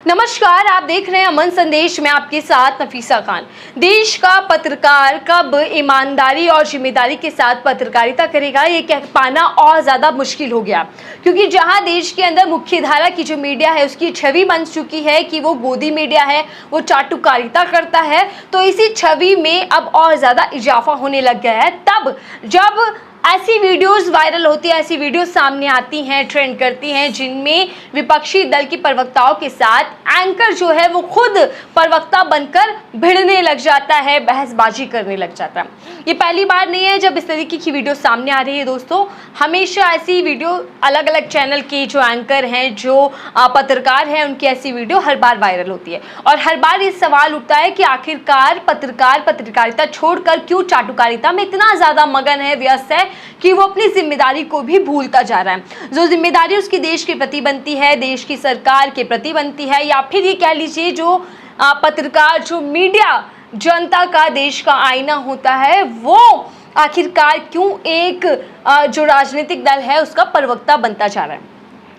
नमस्कार, आप देख रहे हैं अमन संदेश में आपके साथ नफीसा खान। देश का पत्रकार कब ईमानदारी और जिम्मेदारी के साथ पत्रकारिता करेगा, ये कह पाना और ज़्यादा मुश्किल हो गया, क्योंकि जहां देश के अंदर मुख्यधारा की जो मीडिया है उसकी छवि बन चुकी है कि वो गोदी मीडिया है, वो चाटुकारिता करता है, तो इसी छवि में अब और ज़्यादा इजाफा होने लग गया है। तब जब ऐसी वीडियोस वायरल होती है, ऐसी वीडियोस सामने आती हैं, ट्रेंड करती हैं, जिनमें विपक्षी दल की प्रवक्ताओं के साथ एंकर जो है वो खुद प्रवक्ता बनकर भिड़ने लग जाता है, बहसबाजी करने लग जाता है। ये पहली बार नहीं है जब इस तरीके की वीडियो सामने आ रही है दोस्तों। हमेशा ऐसी वीडियो अलग अलग चैनल के जो एंकर हैं, जो पत्रकार हैं, उनकी ऐसी वीडियो हर बार वायरल होती है और हर बार ये सवाल उठता है कि आखिरकार पत्रकार पत्रकारिता छोड़कर क्यों चाटुकारिता में इतना ज़्यादा मगन है, व्यस्त है कि वो अपनी जिम्मेदारी को भी भूलता जा रहा है। जो जिम्मेदारी उसकी देश के प्रति बनती है, देश की सरकार के प्रति बनती है, या फिर ये कह लीजिए जो पत्रकार, जो मीडिया जनता का, देश का आईना होता है, वो आखिरकार क्यों एक जो राजनीतिक दल है उसका प्रवक्ता बनता जा रहा है।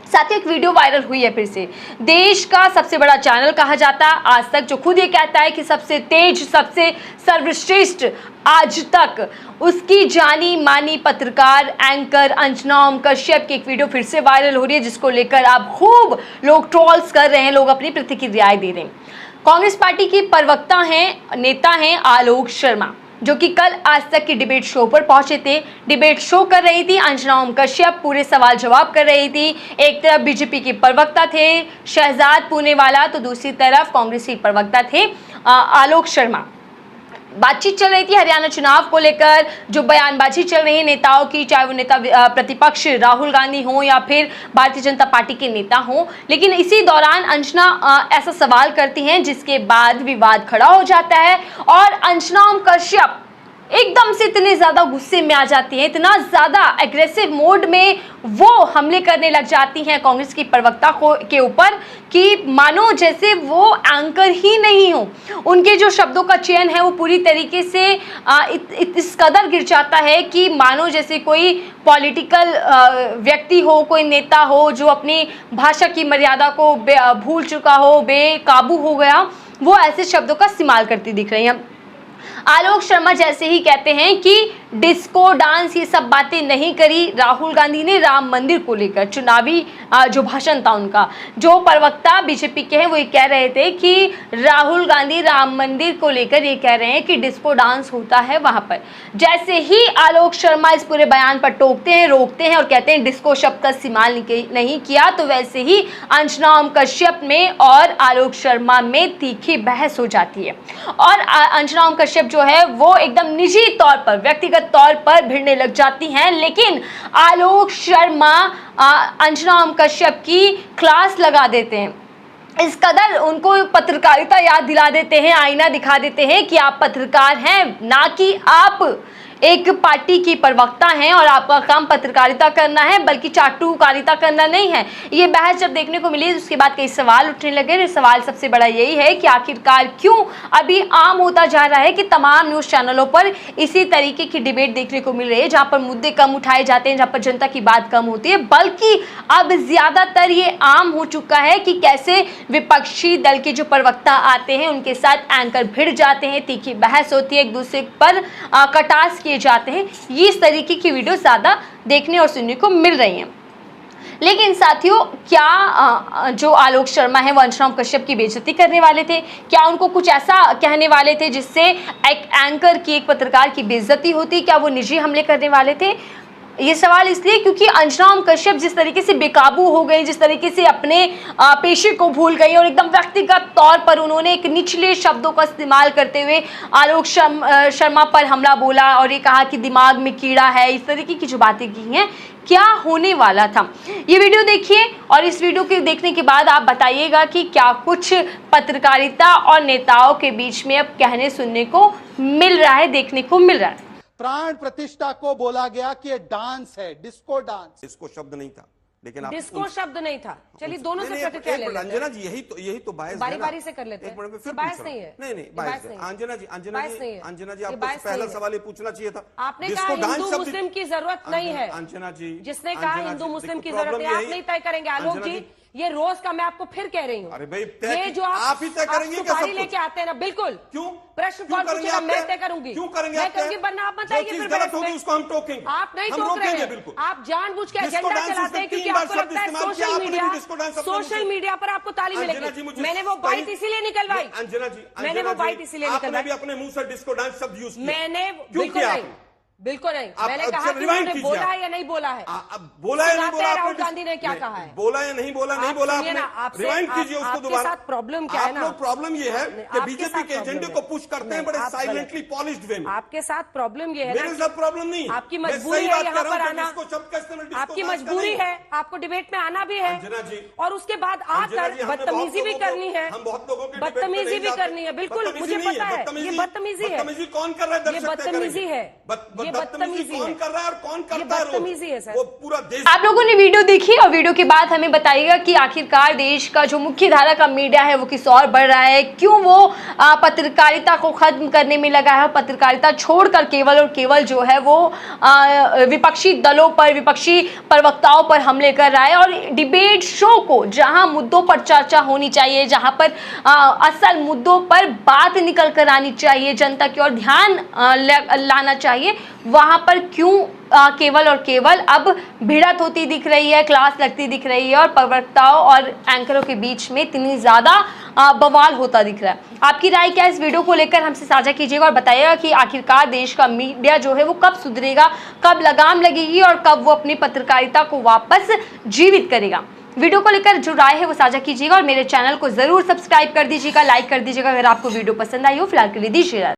साथ ही एक वीडियो वायरल हुई है फिर से। देश का सबसे बड़ा चैनल कहा जाता है आज तक, जो खुद ये कहता है कि सबसे तेज, सबसे सर्वश्रेष्ठ आज तक, उसकी जानी मानी पत्रकार एंकर अंजना ओम कश्यप की एक वीडियो फिर से वायरल हो रही है, जिसको लेकर अब खूब लोग ट्रोल्स कर रहे हैं, लोग अपनी प्रतिक्रियाएं दे रहे हैं। कांग्रेस पार्टी की प्रवक्ता हैं, नेता हैं आलोक शर्मा, जो कि कल आज तक की डिबेट शो पर पहुंचे थे। डिबेट शो कर रही थी अंजना ओम कश्यप, पूरे सवाल जवाब कर रही थी। एक तरफ बीजेपी के प्रवक्ता थे शहजाद पूनेवाला, तो दूसरी तरफ कांग्रेस के प्रवक्ता थे आलोक शर्मा। बातचीत चल रही थी हरियाणा चुनाव को लेकर, जो बयानबाजी चल रही है नेताओं की, चाहे वो नेता प्रतिपक्ष राहुल गांधी हो या फिर भारतीय जनता पार्टी के नेता हो। लेकिन इसी दौरान अंजना ऐसा सवाल करती हैं जिसके बाद विवाद खड़ा हो जाता है और अंजना ओम कश्यप एकदम से इतने ज़्यादा गुस्से में आ जाती हैं, इतना ज़्यादा एग्रेसिव मोड में वो हमले करने लग जाती हैं कांग्रेस की प्रवक्ता के ऊपर कि मानो जैसे वो एंकर ही नहीं हो। उनके जो शब्दों का चयन है वो पूरी तरीके से इस कदर गिर जाता है कि मानो जैसे कोई पॉलिटिकल व्यक्ति हो, कोई नेता हो जो अपनी भाषा की मर्यादा को भूल चुका हो, बेकाबू हो गया, वो ऐसे शब्दों का इस्तेमाल करती दिख रही हैं। आलोक शर्मा जैसे ही कहते हैं कि डिस्को डांस, ये सब बातें नहीं करी राहुल गांधी ने राम मंदिर को लेकर, चुनावी जो भाषण था उनका। जो प्रवक्ता बीजेपी के हैं वो ये कह रहे थे कि राहुल गांधी राम मंदिर को लेकर ये कह रहे हैं कि डिस्को डांस होता है वहां पर। जैसे ही आलोक शर्मा इस पूरे बयान पर टोकते हैं, रोकते हैं और कहते हैं डिस्को शब्द का इस्तेमाल नहीं किया, तो वैसे ही अंजना ओम कश्यप में और आलोक शर्मा में तीखी बहस हो जाती है और अंजना ओम कश्यप जो है वो एकदम निजी तौर पर, व्यक्तिगत तौर पर भिड़ने लग जाती हैं। लेकिन आलोक शर्मा अंजना ओम कश्यप की क्लास लगा देते हैं, इस कदर उनको पत्रकारिता याद दिला देते हैं, आईना दिखा देते हैं कि आप पत्रकार हैं, ना कि आप एक पार्टी की प्रवक्ता हैं और आपका काम पत्रकारिता करना है, बल्कि चाटुकारिता करना नहीं है। ये बहस जब देखने को मिली उसके बाद कई सवाल उठने लगे। सवाल सबसे बड़ा यही है कि आखिरकार क्यों अभी आम होता जा रहा है कि तमाम न्यूज़ चैनलों पर इसी तरीके की डिबेट देखने को मिल रही है, जहाँ पर मुद्दे कम उठाए जाते हैं, जहाँ पर जनता की बात कम होती है, बल्कि अब ज़्यादातर ये आम हो चुका है कि कैसे विपक्षी दल के जो प्रवक्ता आते हैं उनके साथ एंकर भिड़ जाते हैं, तीखी बहस होती है, एक दूसरे पर कटास किए जाते हैं। ये इस तरीके की वीडियो ज़्यादा देखने और सुनने को मिल रही हैं। लेकिन साथियों, क्या जो आलोक शर्मा है वो अंजना ओम कश्यप की बेइज्जती करने वाले थे? क्या उनको कुछ ऐसा कहने वाले थे जिससे एक एंकर की, एक पत्रकार की बेइज्जती होती? क्या वो निजी हमले करने वाले थे? ये सवाल इसलिए क्योंकि अंजना ओम कश्यप जिस तरीके से बेकाबू हो गई, जिस तरीके से अपने पेशे को भूल गई और एकदम व्यक्तिगत तौर पर उन्होंने एक निचले शब्दों का इस्तेमाल करते हुए आलोक शर्मा पर हमला बोला और ये कहा कि दिमाग में कीड़ा है, इस तरीके की जो बातें की हैं, क्या होने वाला था? ये वीडियो देखिए और इस वीडियो के देखने के बाद आप बताइएगा कि क्या कुछ पत्रकारिता और नेताओं के बीच में अब कहने सुनने को मिल रहा है, देखने को मिल रहा है। प्राण प्रतिष्ठा को बोला गया कि ये डांस है, डिस्को डांस। डिस्को शब्द नहीं था, लेकिन आप डिस्को शब्द नहीं था। चलिए दोनों से प्रतिक्रिया ले लेते हैं। अंजना जी यही तो बायस है, बारी-बारी से कर लेते हैं। एक मिनट में फिर बायस नहीं है। नहीं बायस है। अंजना जी आपको पहला सवाल ये पूछना चाहिए था। आपने कहा हिंदू मुस्लिम की जरूरत नहीं है। अंजना जी, जिसने कहा हिंदू मुस्लिम की जरूरत है, आप नहीं तय करेंगे। आलोक जी, ये रोज का मैं आपको फिर कह रही हूँ। अरे भाई, ये जो आप ही तय करेंगे क्या सब सुपारी कुछ? लेके आते हैं ना, बिल्कुल। क्यों प्रश्न क्यों कौन करेंगे पूछेगा? आप मैं तय? तय करूंगी। क्यों करेंगे मैं आप तय? करूंगी, वरना आप जो बताइए चीज फिर गलत बहस होगी में। उसको हम टोकेंगे। आप नहीं हम टोक रहे रोकेंगे हैं, बिल्कुल। आप जानबूझ के डिस्को एजेंडा डांस चलाते उसने हैं, क्योंकि 3 बार आपको शब्द लगता है इस्तेमाल किया, सोशल आपने भी मीडिया, डिस्को डांस शब्द सोशल नहीं मीडिया पर आपको ताली अंजना जी, मिलेगी। मुझे मैंने वो बाइट इसीलिए निकलवाई। अंजना जी, मैंने वो बाइट इसीलिए आपने निकलवाई। भी अपने मुंह से डिस्को डांस शब्द यूज किया। मैंने क्यों बिल्कुल किया नहीं, आपने? बिल्कुल नहीं। आप मैंने अब कहा से कि रिवाइंड उन्होंने कीजिए बोला आप। है या नहीं बोला है। अब बोला या नहीं सुनाते बोला हैं आपने? राहुल गांधी ने क्या कहा है। बोला या नहीं बोला, नहीं आप बोला सुनिए आपने। ना, आपसे- रिवाइंड कीजिए उसको आपके दोबारा। साथ प्रॉब्लम क्या है ना? आप लोग प्रॉब्लम ये है कि आपके बीजेपी साथ के एजेंडे प्रॉब्लम को है। पुश करते हैं नहीं, बड़े आप गलत। साइलेंटली पॉलिश्ड वे में। आपके साथ प्रॉब्लम ये है मेरे ना, साथ प्रॉब्लम नहीं है। आपकी मैं मजबूरी सही है बात यहाँ कर रहा पर हूं कि आना। डिस्को शब्द का इस्तेमाल डिस्को आपकी डांस का मजबूरी नहीं है, आपको डिबेट में आना भी है, अंजना जी, और उसके बाद अंजना आकर जी, हमने बदतमीजी बहुत भी लोगों को- करनी है। हम बहुत लोगों के डिबेट में बदतमीजी नहीं भी जाते। करनी है, बिल्कुल बदतमीजी मुझे नहीं पता है। बदतमीजी- ये बदतमीजी है। बदतमीजी कौन कर रहा है? ये दर्शक तय बदतमीजी करेंगे। है। ये बदतमीजी कौन है। कर रहा है और कौन ये करता है? बदतमीजी है सर। वो पूरा देश। आप लोगों ने वीडियो देखी और वीडियो के बाद हमें बताइएगा कि आखिरकार देश का जो मुख्य धारा का मीडिया है वो किस और बढ़ रहा है, क्यों वो पत्रकारिता को खत्म करने में लगा है और पत्रकारिता छोड़कर केवल और केवल जो है वो विपक्षी दलों पर, विपक्षी प्रवक्ताओं पर हमले कर रहा है। और डिबेट शो को जहां मुद्दों पर चर्चा होनी चाहिए, जहां पर असल मुद्दों पर बात निकल कर आनी चाहिए, जनता की ओर ध्यान लाना चाहिए, वहां पर क्यों केवल और केवल अब भिड़त होती दिख रही है, क्लास लगती दिख रही है और प्रवक्ताओं और एंकरों के बीच में इतनी ज़्यादा बवाल होता दिख रहा है। आपकी राय क्या है इस वीडियो को लेकर हमसे साझा कीजिएगा और बताइएगा कि आखिरकार देश का मीडिया जो है वो कब सुधरेगा, कब लगाम लगेगी और कब वो अपनी पत्रकारिता को वापस जीवित करेगा। वीडियो को लेकर जो राय है वो साझा कीजिएगा और मेरे चैनल को जरूर सब्सक्राइब कर दीजिएगा, लाइक कर दीजिएगा अगर आपको वीडियो पसंद आई हो। फिलहाल के लिए दीजिए।